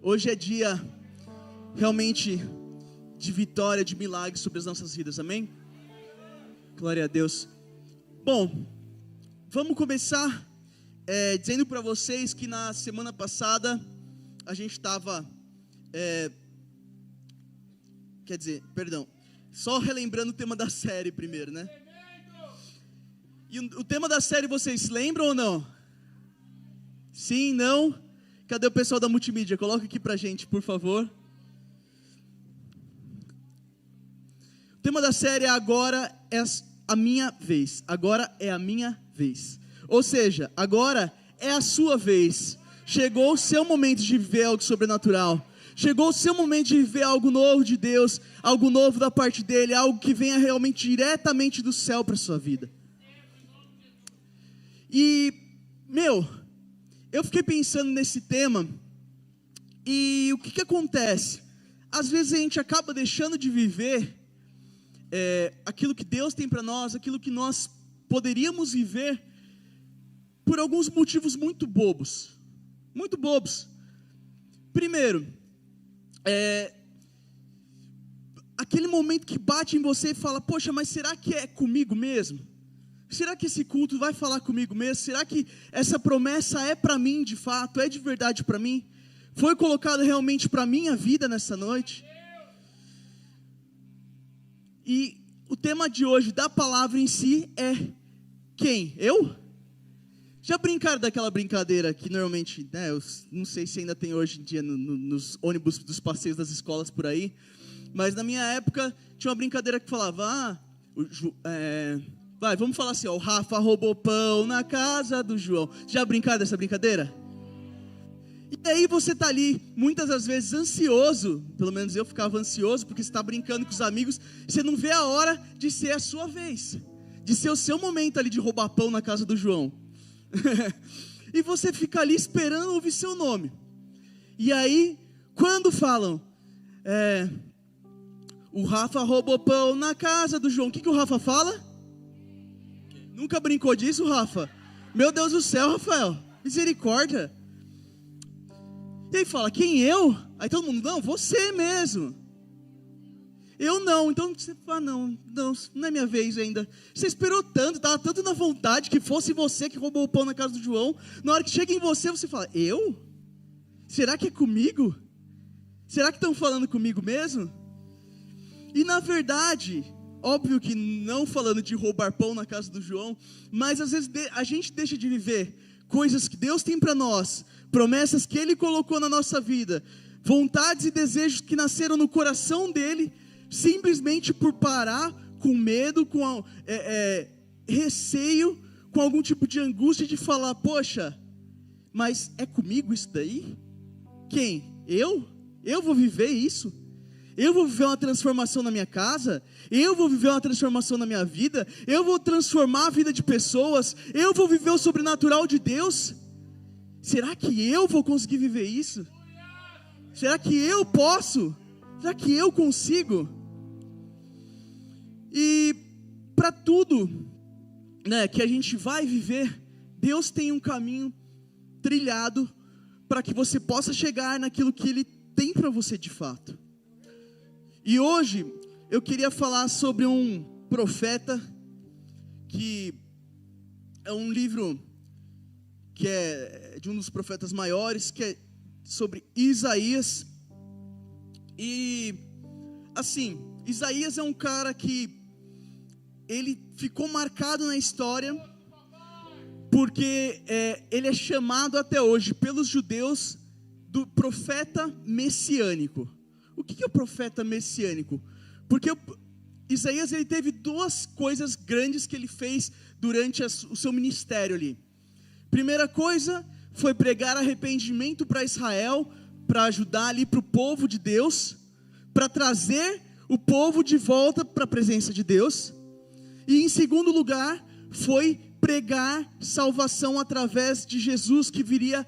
Hoje é dia realmente de vitória, de milagre sobre as nossas vidas, amém? Glória a Deus. Bom, vamos começar dizendo para vocês que na semana passada a gente estava, só relembrando o tema da série primeiro, né? E o tema da série vocês lembram ou não? Sim, não? Cadê o pessoal da multimídia? Coloca aqui pra gente, por favor. O tema da série é Agora é a minha vez. Agora é a minha vez. Ou seja, agora é a sua vez. Chegou o seu momento de viver algo sobrenatural. Chegou o seu momento de viver algo novo de Deus, algo novo da parte dele, algo que venha realmente diretamente do céu para a sua vida. E, eu fiquei pensando nesse tema, e o que acontece? Às vezes a gente acaba deixando de viver aquilo que Deus tem para nós, aquilo que nós poderíamos viver, por alguns motivos muito bobos. Muito bobos. Primeiro, aquele momento que bate em você e fala, poxa, mas será que é comigo mesmo? Será que esse culto vai falar comigo mesmo? Será que essa promessa é para mim de fato? É de verdade para mim? Foi colocado realmente para a minha vida nessa noite? E o tema de hoje da palavra em si é quem? Eu? Já brincaram daquela brincadeira que normalmente, eu não sei se ainda tem hoje em dia nos ônibus dos passeios das escolas por aí, mas na minha época tinha uma brincadeira que falava, vamos falar assim, o Rafa roubou pão na casa do João. Já brincaram dessa brincadeira? E aí você tá ali, muitas das vezes ansioso, pelo menos eu ficava ansioso, porque você está brincando com os amigos, você não vê a hora de ser a sua vez, de ser o seu momento ali de roubar pão na casa do João. E você fica ali esperando ouvir seu nome. E aí, quando falam, o Rafa roubou pão na casa do João, o que o Rafa fala? Nunca brincou disso, Rafa? Meu Deus do céu, Rafael, misericórdia. E aí fala, quem eu? Aí todo mundo, não, você mesmo. Eu não, então você fala, não é minha vez ainda. Você esperou tanto, estava tanto na vontade que fosse você que roubou o pão na casa do João. Na hora que chega em você, você fala, eu? Será que é comigo? Será que estão falando comigo mesmo? E na verdade, óbvio que não falando de roubar pão na casa do João, mas às vezes a gente deixa de viver coisas que Deus tem para nós, promessas que Ele colocou na nossa vida, vontades e desejos que nasceram no coração dEle, simplesmente por parar com medo, com receio, com algum tipo de angústia de falar, poxa, mas é comigo isso daí? Quem? Eu? Eu vou viver isso? Eu vou viver uma transformação na minha casa? Eu vou viver uma transformação na minha vida? Eu vou transformar a vida de pessoas? Eu vou viver o sobrenatural de Deus? Será que eu vou conseguir viver isso? Será que eu posso? Será que eu consigo? E para tudo, que a gente vai viver, Deus tem um caminho trilhado para que você possa chegar naquilo que Ele tem para você de fato. E hoje eu queria falar sobre um profeta, que é um livro que é de um dos profetas maiores, que é sobre Isaías. E assim, Isaías é um cara que ele ficou marcado na história, porque ele é chamado até hoje pelos judeus do profeta messiânico. O que é o profeta messiânico? Porque Isaías ele teve duas coisas grandes que ele fez durante o seu ministério ali. Primeira coisa foi pregar arrependimento para Israel, para ajudar ali para o povo de Deus, para trazer o povo de volta para a presença de Deus. E em segundo lugar, foi pregar salvação através de Jesus, que viria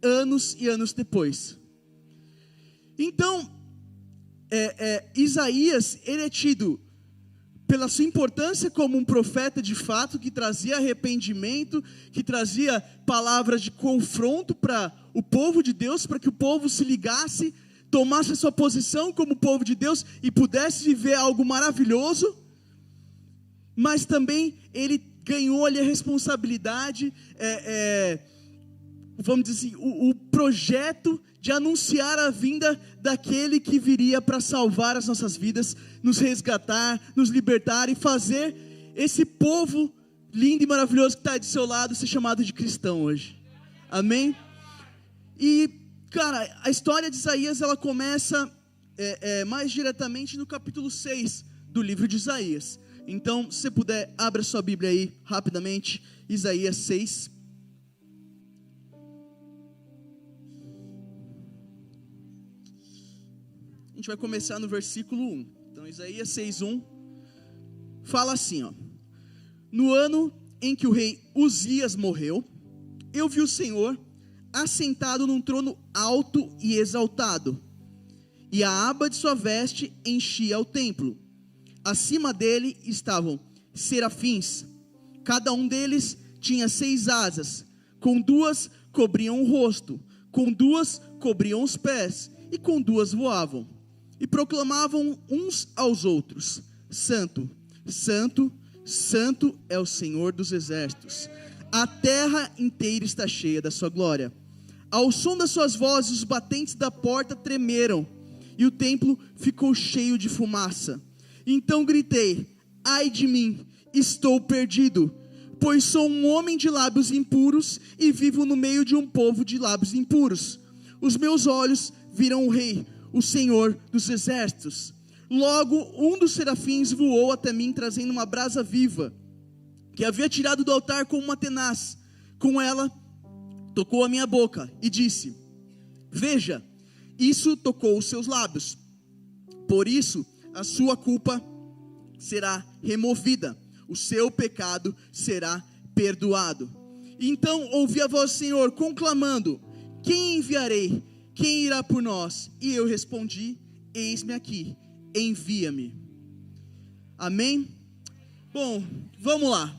anos e anos depois. Então, Isaías, ele é tido pela sua importância como um profeta de fato, que trazia arrependimento, que trazia palavras de confronto para o povo de Deus, para que o povo se ligasse, tomasse a sua posição como povo de Deus e pudesse viver algo maravilhoso. Mas também ele ganhou ali a responsabilidade, vamos dizer assim, o projeto de anunciar a vinda daquele que viria para salvar as nossas vidas, nos resgatar, nos libertar e fazer esse povo lindo e maravilhoso que está do seu lado ser chamado de cristão hoje. Amém? E, cara, a história de Isaías, ela começa mais diretamente no capítulo 6 do livro de Isaías. Então, se você puder, abra sua Bíblia aí rapidamente, Isaías 6. A gente vai começar no versículo 1. Então, Isaías 6:1 fala assim, ó: No ano em que o rei Uzias morreu, eu vi o Senhor assentado num trono alto e exaltado, e a aba de sua veste enchia o templo. Acima dele estavam serafins, cada um deles tinha 6 asas, com 2 cobriam o rosto, com 2 cobriam os pés, e com 2 voavam, e proclamavam uns aos outros: Santo, Santo, Santo é o Senhor dos exércitos, a terra inteira está cheia da sua glória. Ao som das suas vozes, os batentes da porta tremeram, e o templo ficou cheio de fumaça. Então gritei: ai de mim, estou perdido, pois sou um homem de lábios impuros e vivo no meio de um povo de lábios impuros. Os meus olhos viram o Rei, o Senhor dos exércitos. Logo um dos serafins voou até mim, trazendo uma brasa viva, que havia tirado do altar com uma tenaz. Com ela tocou a minha boca e disse: veja, isso tocou os seus lábios, por isso a sua culpa será removida, o seu pecado será perdoado. Então ouvi a voz do Senhor conclamando: quem enviarei? Quem irá por nós? E eu respondi: eis-me aqui, envia-me. Amém? Bom, vamos lá.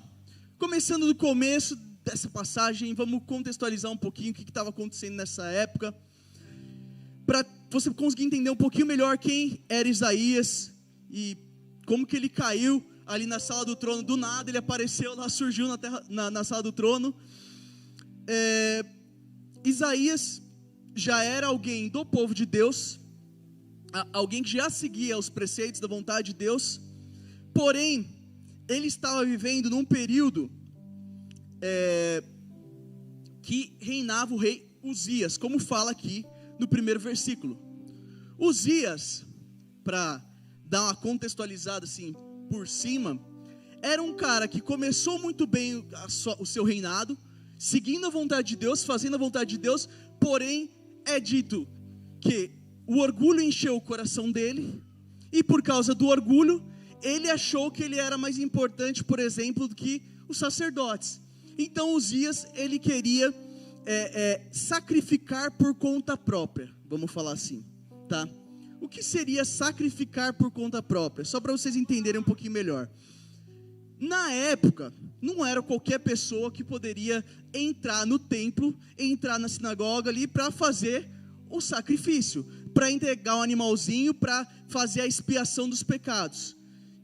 Começando do começo dessa passagem, vamos contextualizar um pouquinho o que estava acontecendo nessa época, para você conseguir entender um pouquinho melhor quem era Isaías e como que ele caiu ali na sala do trono. Do nada ele apareceu lá, surgiu na sala do trono. Isaías já era alguém do povo de Deus, alguém que já seguia os preceitos da vontade de Deus, porém ele estava vivendo num período que reinava o rei Uzias, como fala aqui no primeiro versículo. Uzias, para dar uma contextualizada assim por cima, era um cara que começou muito bem o seu reinado, seguindo a vontade de Deus, fazendo a vontade de Deus, porém é dito que o orgulho encheu o coração dele, e por causa do orgulho, ele achou que ele era mais importante, por exemplo, do que os sacerdotes. Então Uzias, ele queria sacrificar por conta própria, vamos falar assim, tá? O que seria sacrificar por conta própria? Só para vocês entenderem um pouquinho melhor. Na época, não era qualquer pessoa que poderia entrar no templo, entrar na sinagoga ali para fazer o sacrifício, para entregar um animalzinho, para fazer a expiação dos pecados.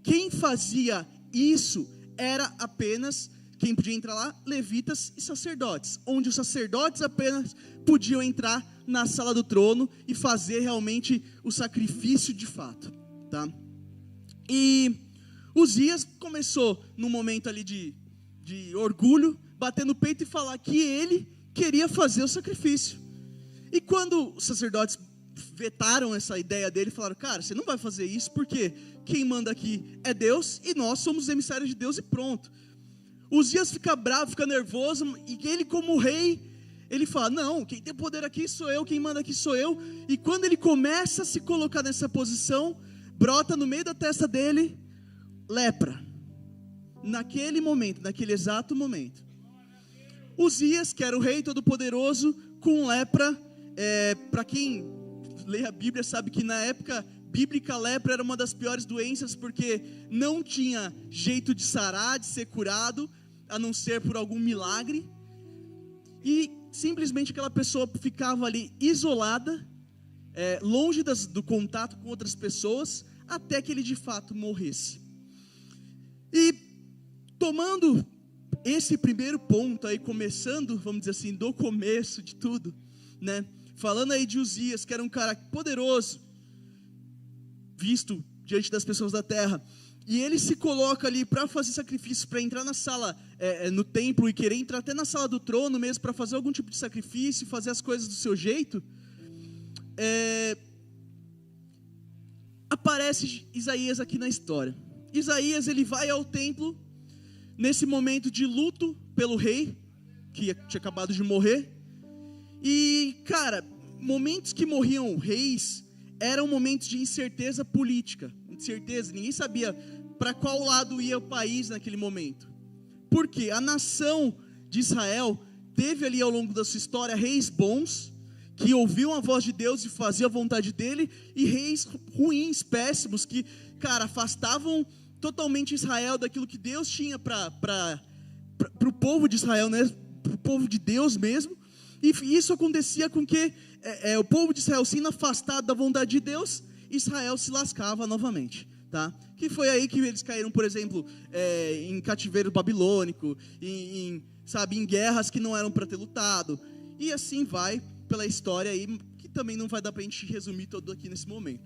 Quem fazia isso era apenas, quem podia entrar lá? Levitas e sacerdotes, onde os sacerdotes apenas podiam entrar na sala do trono e fazer realmente o sacrifício de fato, tá? E Uzias começou num momento ali de orgulho, bater no peito e falar que ele queria fazer o sacrifício. E quando os sacerdotes vetaram essa ideia dele, falaram: cara, você não vai fazer isso, porque quem manda aqui é Deus, e nós somos emissários de Deus, e pronto. Uzias fica bravo, fica nervoso, e ele como rei, ele fala: não, quem tem poder aqui sou eu, quem manda aqui sou eu. E quando ele começa a se colocar nessa posição, brota no meio da testa dele lepra. Naquele momento, naquele exato momento, Uzias, que era o rei todo poderoso, com lepra, para quem lê a Bíblia sabe que na época bíblica, a lepra era uma das piores doenças, porque não tinha jeito de sarar, de ser curado, a não ser por algum milagre. E simplesmente aquela pessoa ficava ali isolada, longe do contato com outras pessoas, até que ele de fato morresse. E tomando esse primeiro ponto aí, começando, vamos dizer assim, do começo de tudo, né? Falando aí de Uzias, que era um cara poderoso, visto diante das pessoas da terra, e ele se coloca ali para fazer sacrifício, para entrar na sala, no templo, e querer entrar até na sala do trono mesmo, para fazer algum tipo de sacrifício, fazer as coisas do seu jeito. Aparece Isaías aqui na história. Isaías, ele vai ao templo, nesse momento de luto pelo rei, que tinha acabado de morrer. E, cara, momentos que morriam reis, eram momentos de incerteza política, incerteza, ninguém sabia para qual lado ia o país naquele momento. Porque a nação de Israel teve ali ao longo da sua história reis bons, que ouviam a voz de Deus e faziam a vontade dele, e reis ruins, péssimos, que, cara, afastavam totalmente Israel daquilo que Deus tinha para o povo de Israel, né? Para o povo de Deus mesmo. E isso acontecia com que o povo de Israel, sendo afastado da vontade de Deus, Israel se lascava novamente, tá? Que foi aí que eles caíram, por exemplo, em cativeiro babilônico, em guerras que não eram para ter lutado, e assim vai pela história aí, que também não vai dar para a gente resumir todo aqui nesse momento.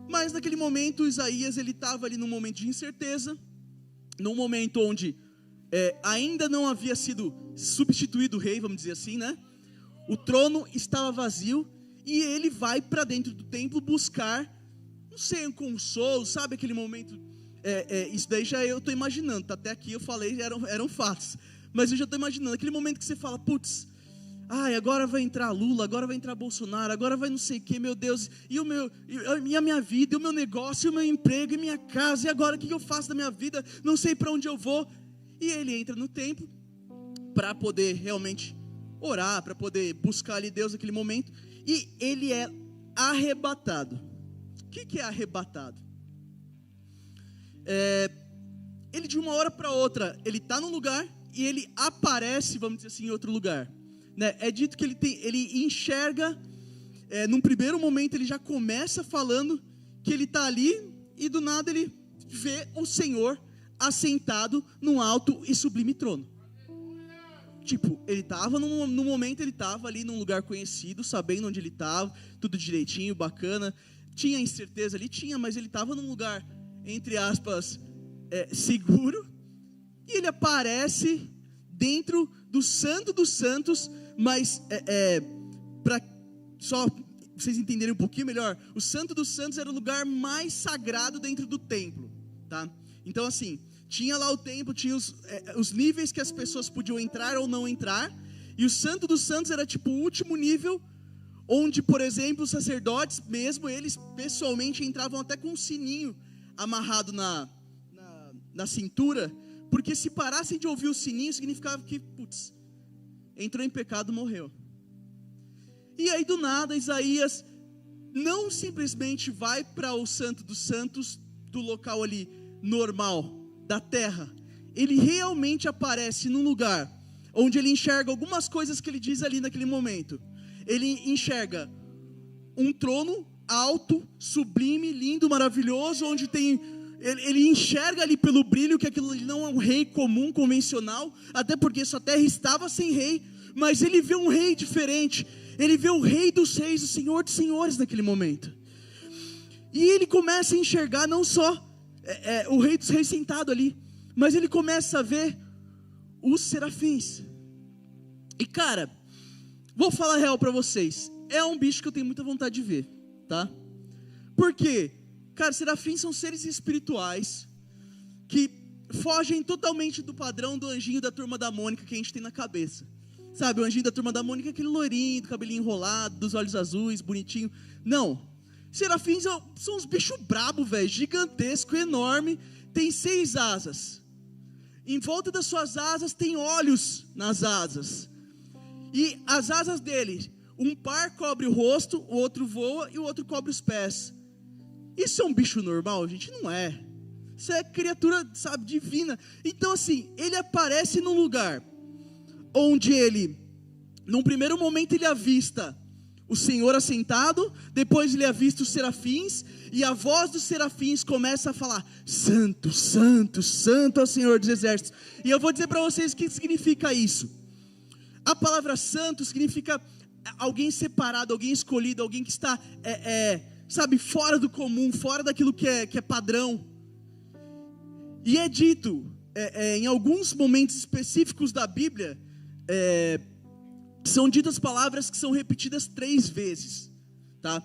Mas naquele momento, Isaías, ele estava ali num momento de incerteza, num momento onde ainda não havia sido substituído o rei, vamos dizer assim, né? O trono estava vazio, e ele vai para dentro do templo buscar, não sei, um consolo, sabe aquele momento, isso daí já eu estou imaginando, até aqui eu falei, eram fatos, mas eu já estou imaginando, aquele momento que você fala, putz, agora vai entrar Lula, agora vai entrar Bolsonaro, agora vai não sei o que, meu Deus, e a minha vida, e o meu negócio, e o meu emprego, e minha casa, e agora o que eu faço da minha vida, não sei para onde eu vou. E ele entra no templo para poder realmente orar, para poder buscar ali Deus naquele momento, e ele é arrebatado. O que é arrebatado? Ele de uma hora para outra, ele está num lugar e ele aparece, vamos dizer assim, em outro lugar, né? É dito que ele enxerga, num primeiro momento ele já começa falando que ele está ali, e do nada ele vê o Senhor assentado num alto e sublime trono. Tipo, ele estava no momento, ele estava ali num lugar conhecido, sabendo onde ele estava, tudo direitinho, bacana. Tinha incerteza ali, mas ele estava num lugar, entre aspas, seguro. E ele aparece dentro do Santo dos Santos, mas para só vocês entenderem um pouquinho melhor, o Santo dos Santos era o lugar mais sagrado dentro do templo, tá? Então assim, tinha lá o templo, tinha os níveis que as pessoas podiam entrar ou não entrar, e o Santo dos Santos era tipo o último nível, onde, por exemplo, os sacerdotes mesmo, eles pessoalmente entravam até com um sininho amarrado na cintura, porque se parassem de ouvir o sininho, significava que, putz, entrou em pecado, morreu. E aí do nada, Isaías não simplesmente vai para o Santo dos Santos, do local ali normal, da terra. Ele realmente aparece num lugar onde ele enxerga algumas coisas que ele diz ali naquele momento. Ele enxerga um trono alto, sublime, lindo, maravilhoso, onde tem... Ele enxerga ali pelo brilho que aquilo ali não é um rei comum, convencional, até porque sua terra estava sem rei, mas ele vê um rei diferente. Ele vê o rei dos reis, o Senhor dos senhores naquele momento. E ele começa a enxergar não só o rei dos reis sentado ali, mas ele começa a ver os serafins. E cara, vou falar a real para vocês, é um bicho que eu tenho muita vontade de ver, tá? Por quê? Cara, serafins são seres espirituais que fogem totalmente do padrão do anjinho da Turma da Mônica que a gente tem na cabeça. Sabe, o anjinho da Turma da Mônica é aquele loirinho, do cabelinho enrolado, dos olhos azuis, bonitinho. Não, serafins são uns bichos brabos, velho, gigantesco, enorme, tem 6 asas. Em volta das suas asas tem olhos nas asas. E as asas dele, um par cobre o rosto, o outro voa e o outro cobre os pés. Isso é um bicho normal, gente? Não é. Isso é criatura, sabe, divina. Então assim, ele aparece num lugar onde ele, num primeiro momento ele avista o Senhor assentado, depois ele avista os serafins, e a voz dos serafins começa a falar: Santo, Santo, Santo é o Senhor dos exércitos. E eu vou dizer para vocês o que significa isso. A palavra santo significa alguém separado, alguém escolhido, alguém que está, sabe, fora do comum, fora daquilo que é padrão. E é dito, em alguns momentos específicos da Bíblia, são ditas palavras que são repetidas 3 vezes, tá?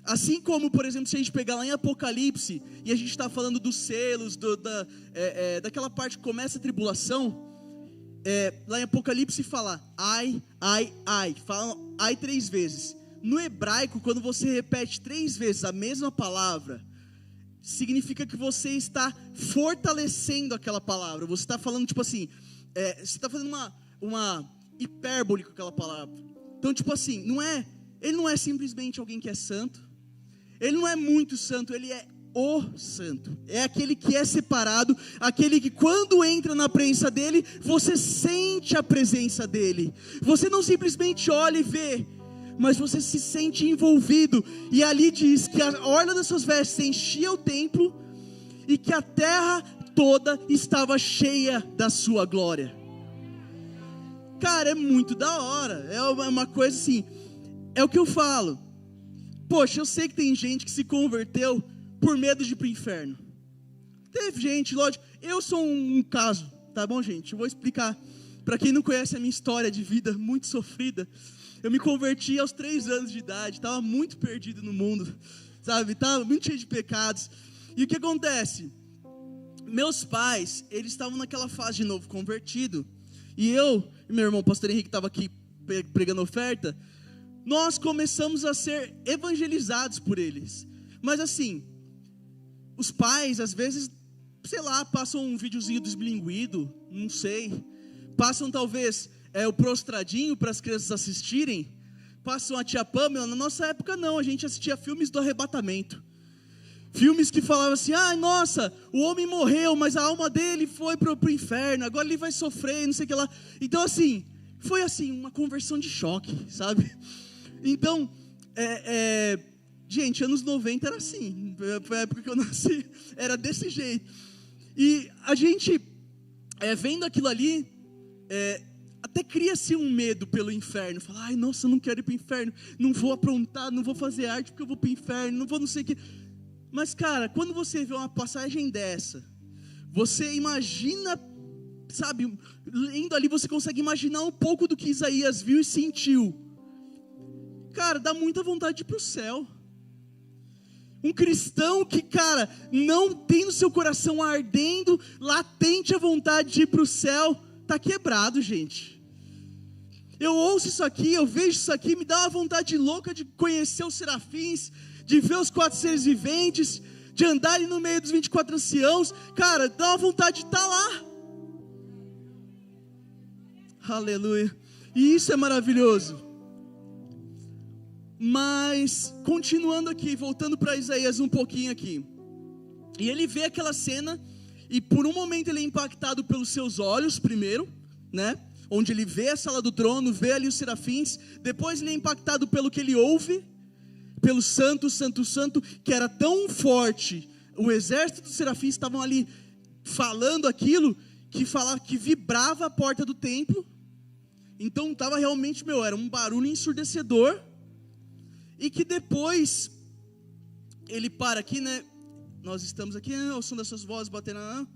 Assim como, por exemplo, se a gente pegar lá em Apocalipse, e a gente está falando dos selos, daquela parte que começa a tribulação, lá em Apocalipse fala, ai, ai, ai, fala ai 3 vezes. No hebraico, quando você repete 3 vezes a mesma palavra, significa que você está fortalecendo aquela palavra, você está falando tipo assim, você está fazendo uma hipérbole com aquela palavra. Então tipo assim, ele não é simplesmente alguém que é santo, ele não é muito santo, ele é o santo, é aquele que é separado, aquele que quando entra na presença dele, você sente a presença dele, você não simplesmente olha e vê, mas você se sente envolvido. E ali diz que a orla das suas vestes enchia o templo, e que a terra toda estava cheia da sua glória. Cara, é muito da hora, é uma coisa assim, é o que eu falo. Poxa, eu sei que tem gente que se converteu por medo de ir para o inferno. Teve gente, lógico, eu sou um caso, tá bom, gente? Eu vou explicar, para quem não conhece a minha história de vida muito sofrida. Eu me converti aos 3 anos de idade, estava muito perdido no mundo, sabe? Estava muito cheio de pecados. E o que acontece? Meus pais, eles estavam naquela fase de novo convertido, e eu e meu irmão, o pastor Henrique, estava aqui pregando oferta, nós começamos a ser evangelizados por eles. Mas assim, os pais, às vezes, sei lá, passam um videozinho desbilinguido, não sei, passam talvez o prostradinho para as crianças assistirem, passam a tia Pamela. Na nossa época não, a gente assistia filmes do arrebatamento, filmes que falavam assim, nossa, o homem morreu, mas a alma dele foi pro inferno, agora ele vai sofrer, não sei o que lá. Então assim, foi assim, uma conversão de choque, sabe? Então, gente, anos 90 era assim, foi a época que eu nasci, era desse jeito. E a gente, vendo aquilo ali, até cria-se um medo pelo inferno. Fala, ai, nossa, eu não quero ir para o inferno, não vou aprontar, não vou fazer arte porque eu vou para o inferno, não vou não sei o que. Mas cara, quando você vê uma passagem dessa, você imagina, sabe, lendo ali você consegue imaginar um pouco do que Isaías viu e sentiu. Cara, dá muita vontade de ir para o céu. Um cristão que, cara, não tem no seu coração ardendo, latente a vontade de ir para o céu, está quebrado, gente. Eu ouço isso aqui, eu vejo isso aqui, me dá uma vontade louca de conhecer os serafins, de ver os 4 seres viventes, de andar ali no meio dos 24 anciãos. Cara, dá uma vontade de estar lá. Aleluia. E isso é maravilhoso. Mas, continuando aqui, voltando para Isaías um pouquinho aqui. E ele vê aquela cena, e por um momento ele é impactado pelos seus olhos primeiro, né? Onde ele vê a sala do trono, vê ali os serafins. Depois ele é impactado pelo que ele ouve, pelo santo, santo, santo, que era tão forte. O exército dos serafins estavam ali falando aquilo, que vibrava a porta do templo. Então estava realmente, era um barulho ensurdecedor. E que depois, ele para aqui, né? Nós estamos aqui, ao som das suas vozes batendo,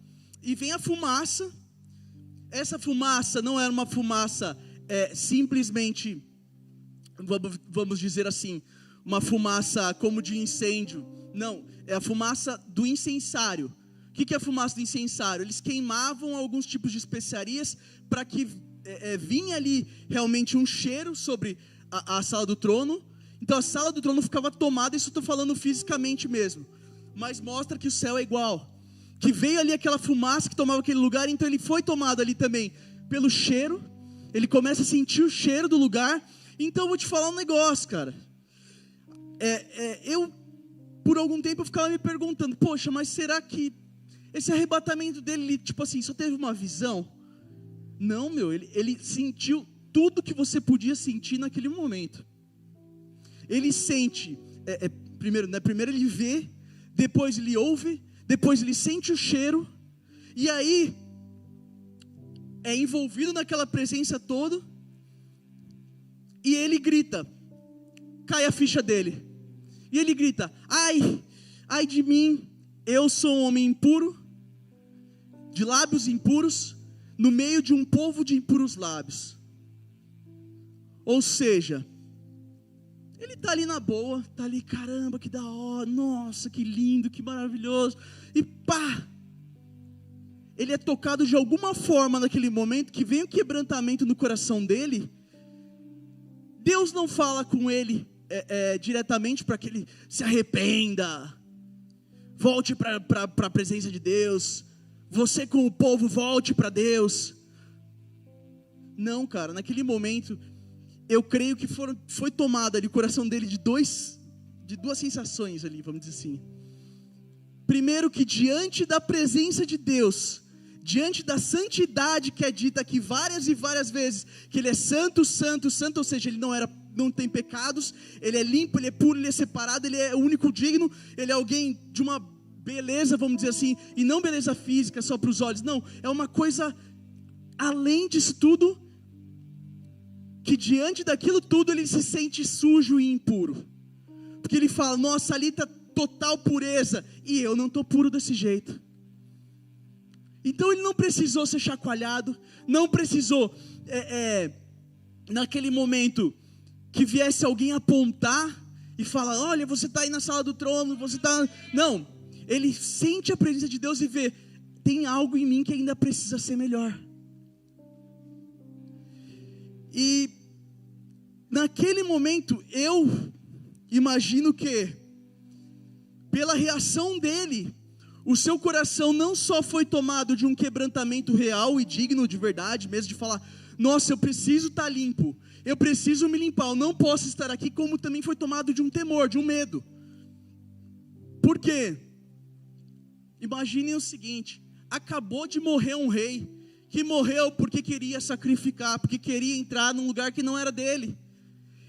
e vem a fumaça. Essa fumaça não era uma fumaça simplesmente, vamos dizer assim, uma fumaça como de incêndio. Não, é a fumaça do incensário. O que é a fumaça do incensário? Eles queimavam alguns tipos de especiarias para que vinha ali realmente um cheiro sobre a sala do trono. Então a sala do trono ficava tomada, isso eu estou falando fisicamente mesmo, mas mostra que o céu é igual, que veio ali aquela fumaça que tomava aquele lugar, então ele foi tomado ali também pelo cheiro, ele começa a sentir o cheiro do lugar. Então eu vou te falar um negócio, cara, eu por algum tempo eu ficava me perguntando, poxa, mas será que esse arrebatamento dele, tipo assim, só teve uma visão? Não, meu, ele sentiu tudo que você podia sentir naquele momento. Ele sente, primeiro, né, primeiro ele vê, depois ele ouve, depois ele sente o cheiro, e aí é envolvido naquela presença toda, e ele grita, cai a ficha dele, e ele grita, ai de mim, eu sou um homem impuro, de lábios impuros, no meio de um povo de impuros lábios. Ou seja, ele está ali na boa, está ali, caramba, que da hora, nossa, que lindo, que maravilhoso, e pá, ele é tocado de alguma forma naquele momento, que vem o quebrantamento no coração dele. Deus não fala com ele diretamente para que ele se arrependa, volte para a presença de Deus, você com o povo volte para Deus. Não, cara, naquele momento, eu creio que foi tomado ali o coração dele de duas sensações ali, vamos dizer assim. Primeiro, que diante da presença de Deus, diante da santidade que é dita aqui várias e várias vezes, que ele é santo, santo, santo, ou seja, ele não tem pecados, ele é limpo, ele é puro, ele é separado, ele é o único digno, ele é alguém de uma beleza, vamos dizer assim, e não beleza física só para os olhos, não, é uma coisa além disso tudo, que diante daquilo tudo ele se sente sujo e impuro, porque ele fala, nossa, ali está total pureza, e eu não estou puro desse jeito. Então ele não precisou ser chacoalhado, não precisou, naquele momento, que viesse alguém apontar e falar, olha, você está aí na sala do trono, você está... Não, ele sente a presença de Deus e vê, tem algo em mim que ainda precisa ser melhor. E naquele momento, eu imagino que, pela reação dele, o seu coração não só foi tomado de um quebrantamento real e digno de verdade, mesmo de falar, nossa, eu preciso estar limpo, eu preciso me limpar, eu não posso estar aqui, como também foi tomado de um temor, de um medo. Por quê? Imaginem o seguinte, acabou de morrer um rei, que morreu porque queria sacrificar, porque queria entrar num lugar que não era dele.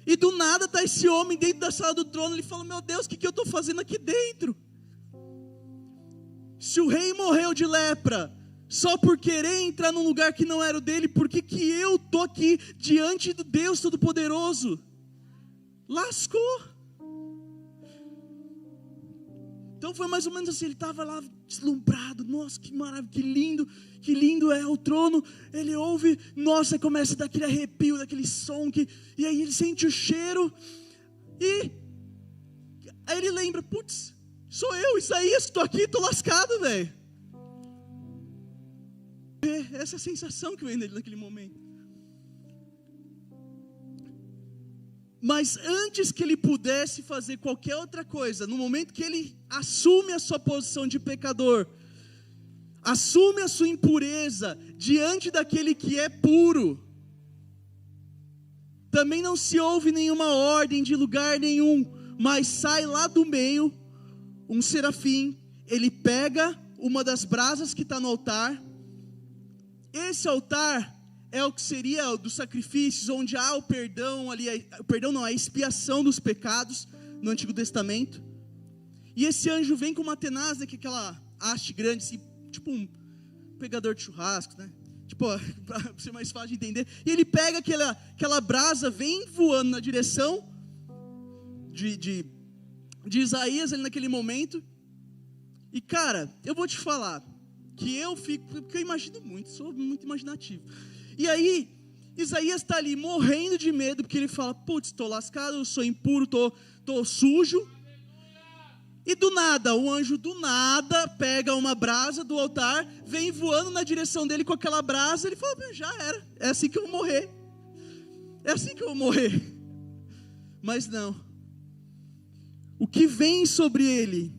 E do nada está esse homem dentro da sala do trono, ele fala, meu Deus, o que eu estou fazendo aqui dentro? Se o rei morreu de lepra, só por querer entrar num lugar que não era o dele, por que eu estou aqui diante do Deus Todo-Poderoso? Lascou. Então foi mais ou menos assim, ele estava lá deslumbrado, nossa, que maravilha, que lindo é o trono, ele ouve, nossa, começa a dar aquele arrepio, daquele som, e aí ele sente o cheiro, e aí ele lembra, putz, sou eu, Isaías, estou aqui, estou lascado, velho. Essa é a sensação que vem dele naquele momento. Mas antes que ele pudesse fazer qualquer outra coisa, no momento que ele assume a sua posição de pecador, assume a sua impureza diante daquele que é puro, também não se ouve nenhuma ordem de lugar nenhum, mas sai lá do meio um serafim, ele pega uma das brasas que está no altar. Esse altar é o que seria dos sacrifícios, onde há o perdão ali, a expiação dos pecados no Antigo Testamento. E esse anjo vem com uma tenaz, né, que é aquela haste grande, assim, tipo um pegador de churrasco, né? Tipo, para ser mais fácil de entender. E ele pega aquela brasa, vem voando na direção de Isaías ali naquele momento. E cara, eu vou te falar que porque eu imagino muito, sou muito imaginativo. E aí, Isaías está ali morrendo de medo, porque ele fala, putz, estou lascado, eu sou impuro, estou sujo. E do nada, o anjo do nada pega uma brasa do altar, vem voando na direção dele com aquela brasa, ele fala, já era, é assim que eu vou morrer. É assim que eu vou morrer. Mas não. O que vem sobre ele,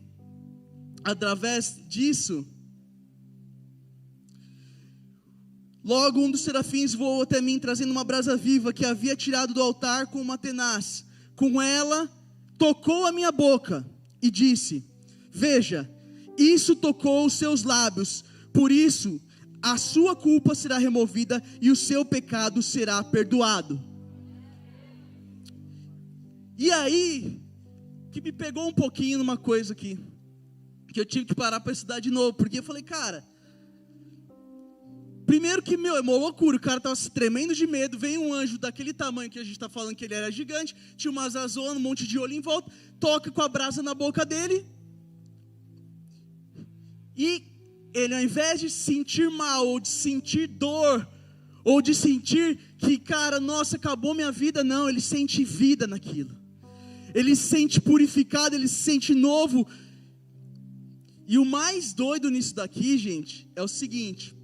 através disso, logo um dos serafins voou até mim, trazendo uma brasa viva, que havia tirado do altar com uma tenaz. Com ela, tocou a minha boca, e disse: veja, isso tocou os seus lábios, por isso a sua culpa será removida e o seu pecado será perdoado. E aí, que me pegou um pouquinho numa coisa aqui, que eu tive que parar para estudar de novo, porque eu falei, cara, primeiro que, é uma loucura, o cara estava se tremendo de medo, vem um anjo daquele tamanho que a gente está falando que ele era gigante, tinha umas azonas, um monte de olho em volta, toca com a brasa na boca dele, e ele, ao invés de sentir mal, ou de sentir dor, ou de sentir que, cara, nossa, acabou minha vida, não, ele sente vida naquilo, ele se sente purificado, ele se sente novo. E o mais doido nisso daqui, gente, é o seguinte,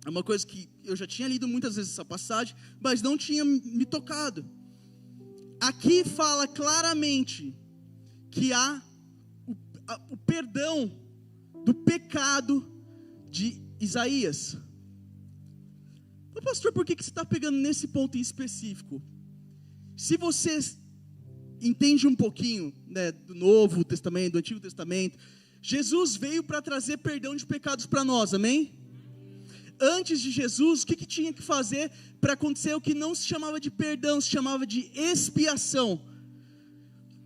é uma coisa que eu já tinha lido muitas vezes essa passagem, mas não tinha me tocado. Aqui fala claramente que há o perdão do pecado de Isaías. Mas pastor, por que você está pegando nesse ponto em específico? Se você entende um pouquinho, né, do Novo Testamento, do Antigo Testamento, Jesus veio para trazer perdão de pecados para nós, amém? Antes de Jesus, o que tinha que fazer para acontecer o que não se chamava de perdão, se chamava de expiação?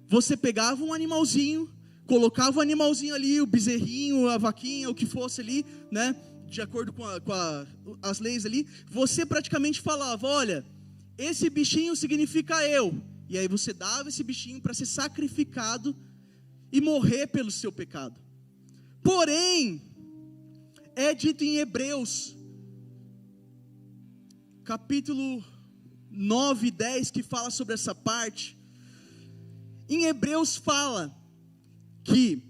Você pegava um animalzinho, colocava o animalzinho ali, o bezerrinho, a vaquinha, o que fosse ali, né, de acordo com as leis ali, você praticamente falava, olha, esse bichinho significa eu, e aí você dava esse bichinho para ser sacrificado e morrer pelo seu pecado. Porém, é dito em Hebreus, capítulo 9 e 10, que fala sobre essa parte. Em Hebreus fala que,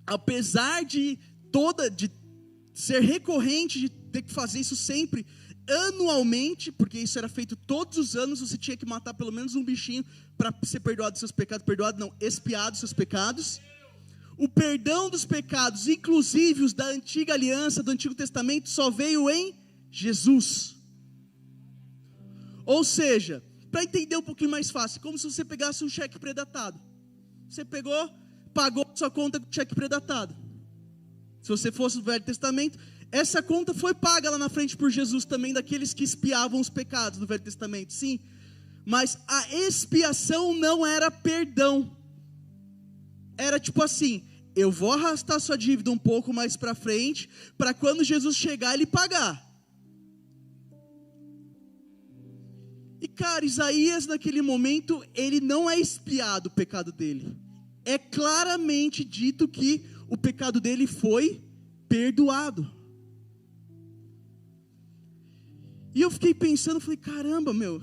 apesar de ser recorrente, de ter que fazer isso sempre, anualmente, porque isso era feito todos os anos, você tinha que matar pelo menos um bichinho para ser perdoado dos seus pecados, expiado dos seus pecados. O perdão dos pecados, inclusive os da antiga aliança, do Antigo Testamento, só veio em Jesus. Ou seja, para entender um pouquinho mais fácil, como se você pegasse um cheque predatado. Você pegou, pagou sua conta com cheque predatado. Se você fosse do Velho Testamento, essa conta foi paga lá na frente por Jesus também, daqueles que expiavam os pecados do Velho Testamento, sim. Mas a expiação não era perdão. Era tipo assim, eu vou arrastar sua dívida um pouco mais para frente, para quando Jesus chegar ele pagar. E cara, Isaías naquele momento, ele não é expiado o pecado dele. É claramente dito que o pecado dele foi perdoado. E eu fiquei pensando, falei, caramba, meu,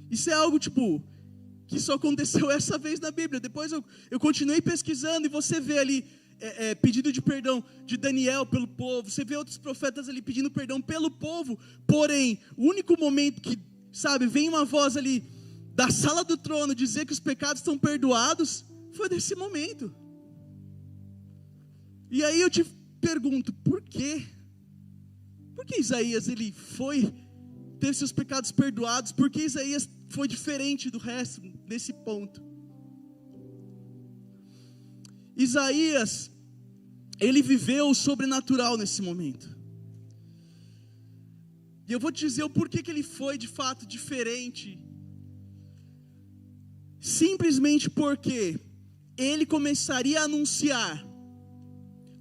isso é algo tipo, que só aconteceu essa vez na Bíblia. Depois eu continuei pesquisando e você vê ali, pedido de perdão de Daniel pelo povo, você vê outros profetas ali pedindo perdão pelo povo, porém, o único momento que, sabe, vem uma voz ali, da sala do trono, dizer que os pecados estão perdoados, foi nesse momento. E aí eu te pergunto, por quê? Por que Isaías, ele teve seus pecados perdoados? Por que Isaías foi diferente do resto, nesse ponto? Isaías, ele viveu o sobrenatural nesse momento. E eu vou te dizer o porquê que ele foi de fato diferente. Simplesmente porque ele começaria a anunciar,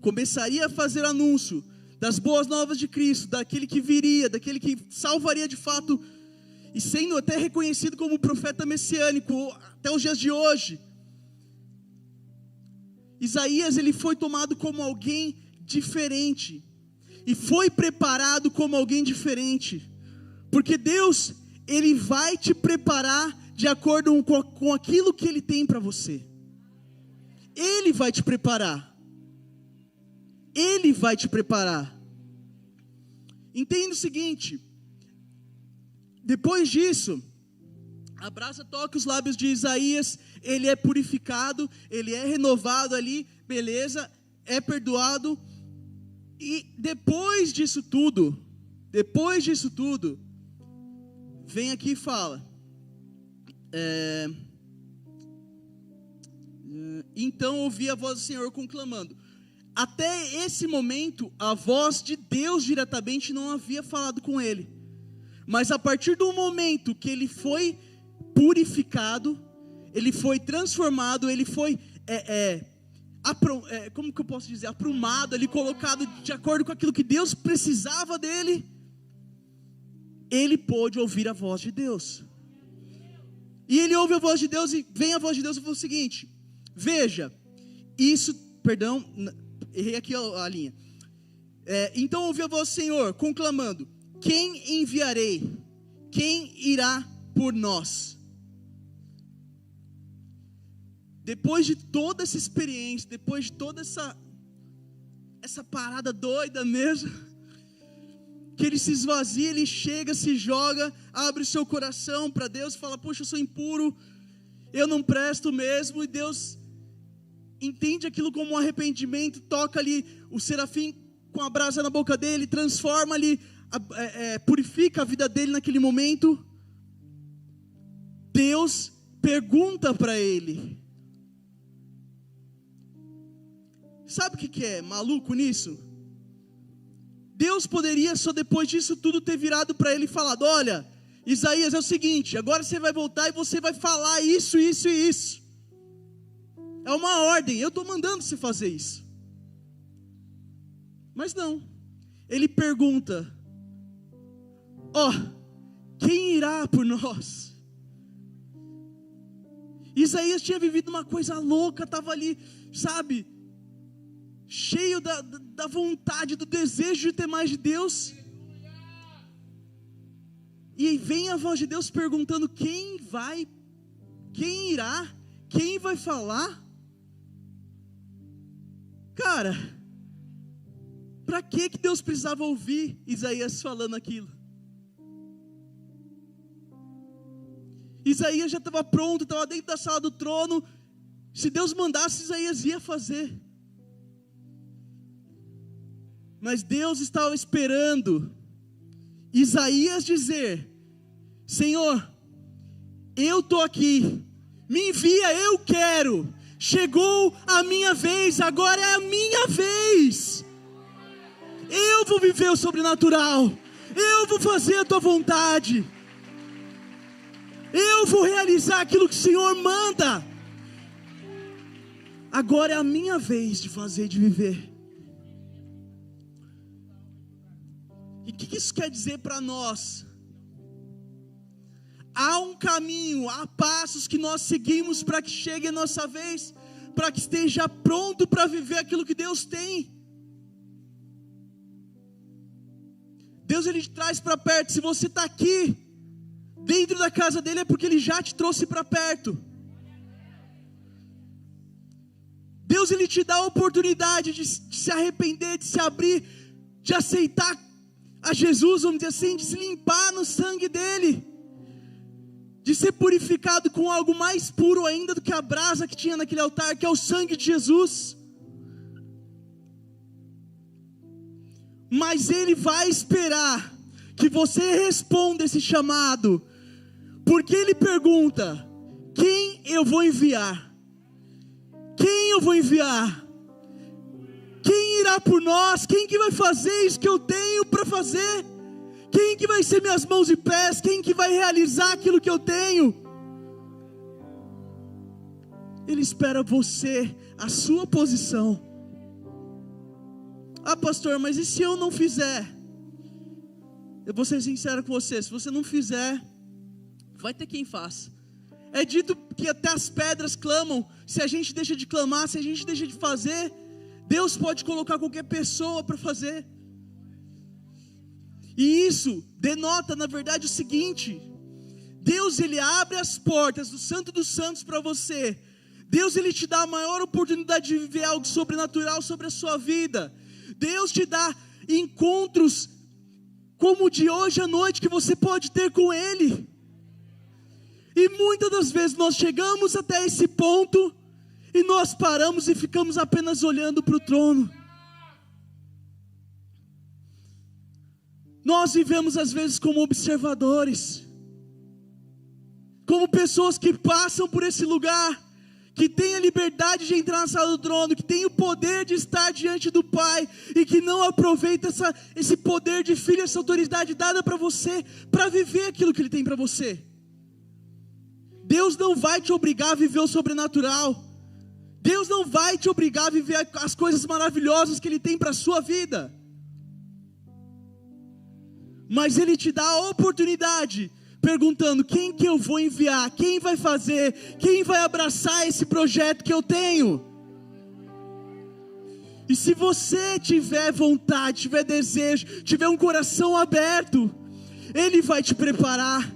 começaria a fazer anúncio das boas novas de Cristo, daquele que viria, daquele que salvaria de fato, e sendo até reconhecido como profeta messiânico até os dias de hoje. Isaías, ele foi tomado como alguém diferente, e foi preparado como alguém diferente, porque Deus, ele vai te preparar de acordo com aquilo que ele tem para você. Ele vai te preparar. Ele vai te preparar. Entenda o seguinte, depois disso, a brasa toca os lábios de Isaías, ele é purificado, ele é renovado ali, beleza, é perdoado, e depois disso tudo, vem aqui e fala, Então ouvi a voz do Senhor conclamando. Até esse momento, a voz de Deus diretamente não havia falado com ele. Mas a partir do momento que ele foi purificado, ele foi transformado, ele foi, como que eu posso dizer, aprumado, ele colocado de acordo com aquilo que Deus precisava dele, ele pôde ouvir a voz de Deus. E ele ouve a voz de Deus e vem a voz de Deus e fala o seguinte: veja, errei aqui a linha. Então ouvi a voz do Senhor conclamando: quem enviarei? Quem irá por nós? Depois de toda essa experiência, depois de toda essa parada doida mesmo, que ele se esvazia, ele chega, se joga, abre o seu coração para Deus, fala: poxa, eu sou impuro, eu não presto mesmo. E Deus entende aquilo como um arrependimento, toca ali o serafim com a brasa na boca dele, transforma ali, purifica a vida dele naquele momento. Deus pergunta para ele. Sabe o que é maluco nisso? Deus poderia só depois disso tudo ter virado para ele e falado: olha, Isaías, é o seguinte, agora você vai voltar e você vai falar isso, isso e isso. É uma ordem, eu estou mandando você fazer isso. Mas não, ele pergunta: quem irá por nós? Isaías tinha vivido uma coisa louca, estava ali, sabe, cheio da vontade, do desejo de ter mais de Deus. E aí vem a voz de Deus perguntando: quem irá, quem vai falar? Cara, para que Deus precisava ouvir Isaías falando aquilo? Isaías já estava pronto, estava dentro da sala do trono. Se Deus mandasse, Isaías ia fazer. Mas Deus estava esperando Isaías dizer: Senhor, eu estou aqui, me envia, eu quero. Chegou a minha vez, agora é a minha vez. Eu vou viver o sobrenatural, eu vou fazer a tua vontade, eu vou realizar aquilo que o Senhor manda. Agora é a minha vez de fazer, de viver. E o que isso quer dizer para nós? Há um caminho, há passos que nós seguimos para que chegue a nossa vez, para que esteja pronto para viver aquilo que Deus tem. Deus, Ele te traz para perto. Se você está aqui, dentro da casa dele, é porque Ele já te trouxe para perto. Deus, Ele te dá a oportunidade de se arrepender, de se abrir, de aceitar a Jesus, vamos dizer assim, de se limpar no sangue dele, de ser purificado com algo mais puro ainda do que a brasa que tinha naquele altar, que é o sangue de Jesus. Mas Ele vai esperar que você responda esse chamado, porque Ele pergunta: quem eu vou enviar? Quem eu vou enviar? Quem irá por nós? Quem que vai fazer isso que eu tenho para fazer? Quem que vai ser minhas mãos e pés? Quem que vai realizar aquilo que eu tenho? Ele espera você, a sua posição. Ah, pastor, mas e se eu não fizer? Eu vou ser sincero com você: se você não fizer, vai ter quem faça. É dito que até as pedras clamam. Se a gente deixa de clamar, se a gente deixa de fazer, Deus pode colocar qualquer pessoa para fazer. E isso denota, na verdade, o seguinte: Deus, Ele abre as portas do Santo dos Santos para você. Deus, Ele te dá a maior oportunidade de viver algo sobrenatural sobre a sua vida. Deus te dá encontros como o de hoje à noite que você pode ter com Ele. E muitas das vezes nós chegamos até esse ponto e nós paramos e ficamos apenas olhando para o trono. Nós vivemos às vezes como observadores, como pessoas que passam por esse lugar, que tem a liberdade de entrar na sala do trono, que tem o poder de estar diante do Pai, e que não aproveita esse poder de filho, essa autoridade dada para você, para viver aquilo que Ele tem para você. Deus não vai te obrigar a viver o sobrenatural. Deus não vai te obrigar a viver as coisas maravilhosas que Ele tem para a sua vida. Mas Ele te dá a oportunidade, perguntando: quem que eu vou enviar? Quem vai fazer? Quem vai abraçar esse projeto que eu tenho? E se você tiver vontade, tiver desejo, tiver um coração aberto, Ele vai te preparar.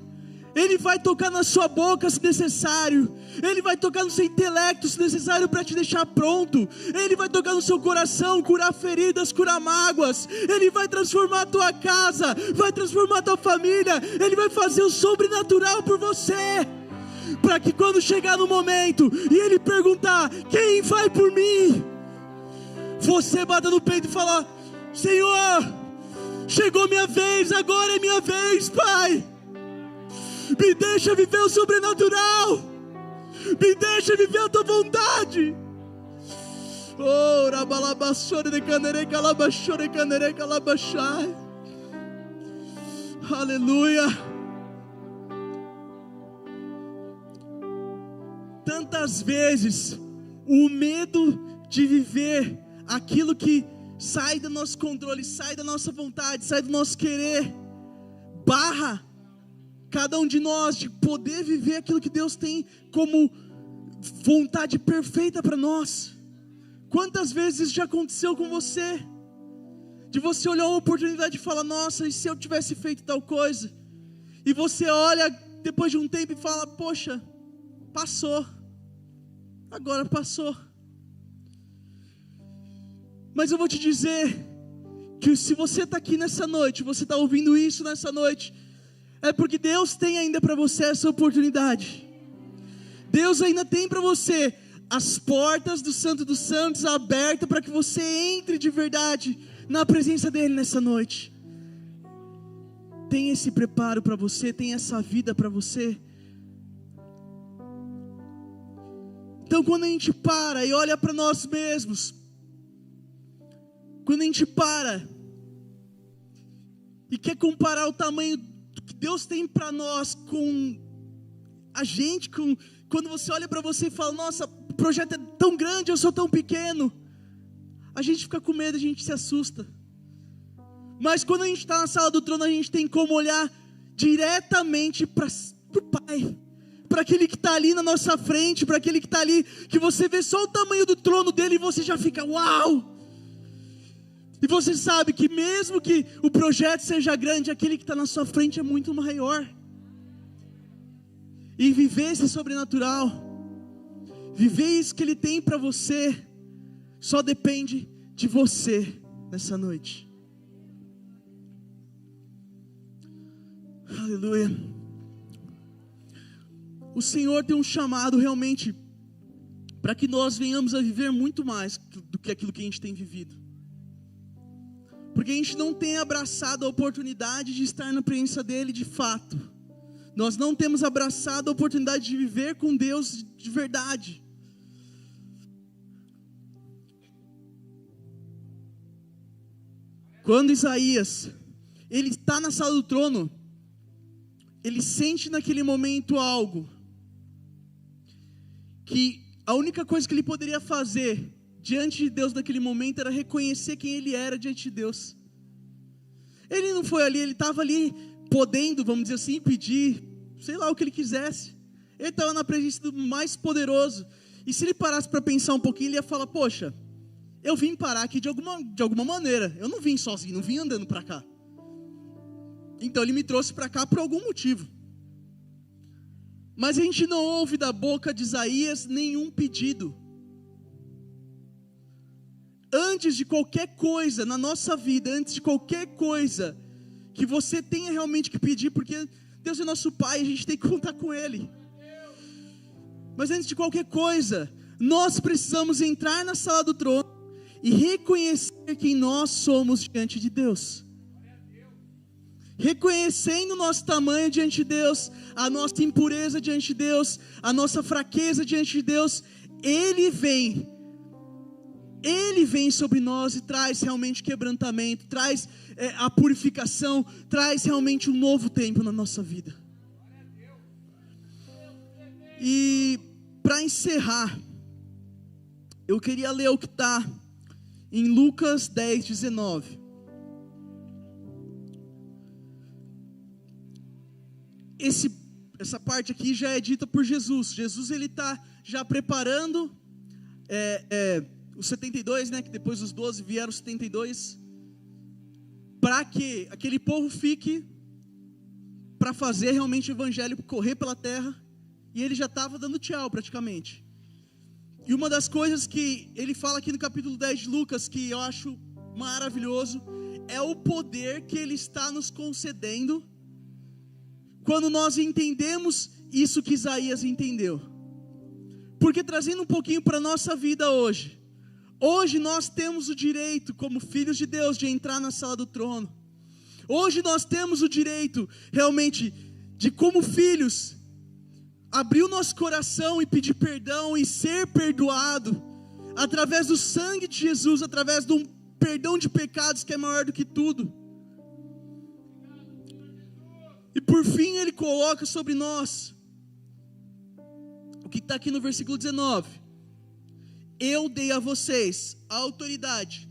Ele vai tocar na sua boca se necessário. Ele vai tocar no seu intelecto se necessário para te deixar pronto. Ele vai tocar no seu coração, curar feridas, curar mágoas. Ele vai transformar a tua casa, vai transformar a tua família. Ele vai fazer o sobrenatural por você, para que quando chegar no momento e Ele perguntar: quem vai por mim? Você bata no peito e fala: Senhor, chegou minha vez, agora é minha vez, Pai. Me deixa viver o sobrenatural. Me deixa viver a tua vontade. Oh, rabalabassore de canere calabachore canere calabachai. Aleluia. Tantas vezes o medo de viver aquilo que sai do nosso controle, sai da nossa vontade, sai do nosso querer, barra cada um de nós de poder viver aquilo que Deus tem como vontade perfeita para nós. Quantas vezes isso já aconteceu com você? De você olhar uma oportunidade e falar: nossa, e se eu tivesse feito tal coisa? E você olha depois de um tempo e fala: poxa, passou. Agora passou. Mas eu vou te dizer que se você está aqui nessa noite, você está ouvindo isso nessa noite, é porque Deus tem ainda para você essa oportunidade. Deus ainda tem para você as portas do Santo dos Santos abertas para que você entre de verdade na presença dEle nessa noite. Tem esse preparo para você, tem essa vida para você. Então quando a gente para e olha para nós mesmos, quando a gente para e quer comparar o tamanho que Deus tem para nós com a gente, quando você olha para você e fala: nossa, o projeto é tão grande, eu sou tão pequeno, a gente fica com medo, a gente se assusta. Mas quando a gente está na sala do trono, a gente tem como olhar diretamente para o Pai, para aquele que está ali na nossa frente, para aquele que está ali, que você vê só o tamanho do trono dele e você já fica: uau! E você sabe que mesmo que o projeto seja grande, aquele que está na sua frente é muito maior. E viver esse sobrenatural, viver isso que Ele tem para você, só depende de você nessa noite. Aleluia. O Senhor tem um chamado realmente para que nós venhamos a viver muito mais do que aquilo que a gente tem vivido. Porque a gente não tem abraçado a oportunidade de estar na presença dEle de fato. Nós não temos abraçado a oportunidade de viver com Deus de verdade. Quando Isaías, ele está na sala do trono, ele sente naquele momento algo, que a única coisa que ele poderia fazer diante de Deus naquele momento era reconhecer quem ele era diante de Deus. Ele não foi ali, ele estava ali podendo, vamos dizer assim, pedir, sei lá o que ele quisesse. Ele estava na presença do mais poderoso. E se ele parasse para pensar um pouquinho, ele ia falar: poxa, eu vim parar aqui de alguma maneira. Eu não vim sozinho, não vim andando para cá. Então Ele me trouxe para cá por algum motivo. Mas a gente não ouve da boca de Isaías nenhum pedido. Antes de qualquer coisa na nossa vida, antes de qualquer coisa que você tenha realmente que pedir, porque Deus é nosso Pai, a gente tem que contar com Ele. Mas antes de qualquer coisa, nós precisamos entrar na sala do trono e reconhecer quem nós somos diante de Deus. Reconhecendo o nosso tamanho diante de Deus, a nossa impureza diante de Deus, a nossa fraqueza diante de Deus, Ele vem sobre nós e traz realmente quebrantamento, traz a purificação, traz realmente um novo tempo na nossa vida. E para encerrar, eu queria ler o que está em Lucas 10, 19. Essa parte aqui já é dita por Jesus. Jesus ele está já preparando os 72, né? Que depois dos 12 vieram os 72. Para que aquele povo fique para fazer realmente o evangelho correr pela terra. E ele já estava dando tchau praticamente. E uma das coisas que ele fala aqui no capítulo 10 de Lucas, que eu acho maravilhoso, é o poder que ele está nos concedendo quando nós entendemos isso que Isaías entendeu. Porque trazendo um pouquinho para a nossa vida hoje nós temos o direito, como filhos de Deus, de entrar na sala do trono. Hoje nós temos o direito, realmente, de como filhos, abrir o nosso coração e pedir perdão e ser perdoado, através do sangue de Jesus, através de um perdão de pecados que é maior do que tudo. E por fim ele coloca sobre nós, o que está aqui no versículo 19: eu dei a vocês a autoridade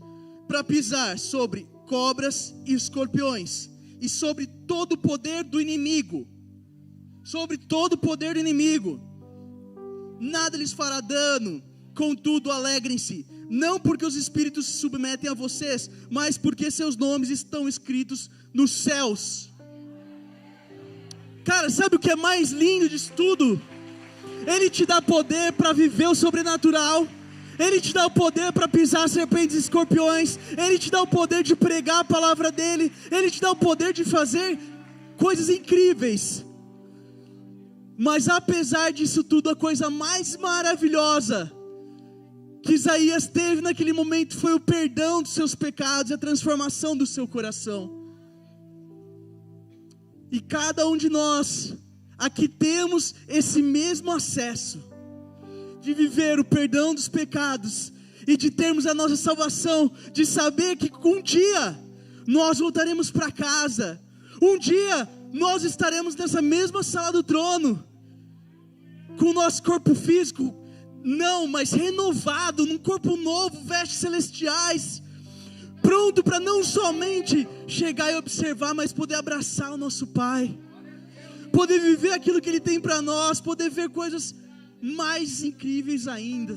para pisar sobre cobras e escorpiões, e sobre todo o poder do inimigo. Sobre todo o poder do inimigo. Nada lhes fará dano. Contudo, alegrem-se, não porque os espíritos se submetem a vocês, mas porque seus nomes estão escritos nos céus. Cara, sabe o que é mais lindo disso tudo? Ele te dá poder para viver o sobrenatural. Ele te dá o poder para pisar serpentes e escorpiões. Ele te dá o poder de pregar a palavra dele. Ele te dá o poder de fazer coisas incríveis. Mas apesar disso tudo, a coisa mais maravilhosa que Isaías teve naquele momento foi o perdão dos seus pecados e a transformação do seu coração. E cada um de nós aqui temos esse mesmo acesso de viver o perdão dos pecados e de termos a nossa salvação, de saber que um dia nós voltaremos para casa, um dia nós estaremos nessa mesma sala do trono, com o nosso corpo físico, não, mas renovado, num corpo novo, vestes celestiais, pronto para não somente chegar e observar, mas poder abraçar o nosso Pai, poder viver aquilo que Ele tem para nós, poder ver coisas mais incríveis ainda.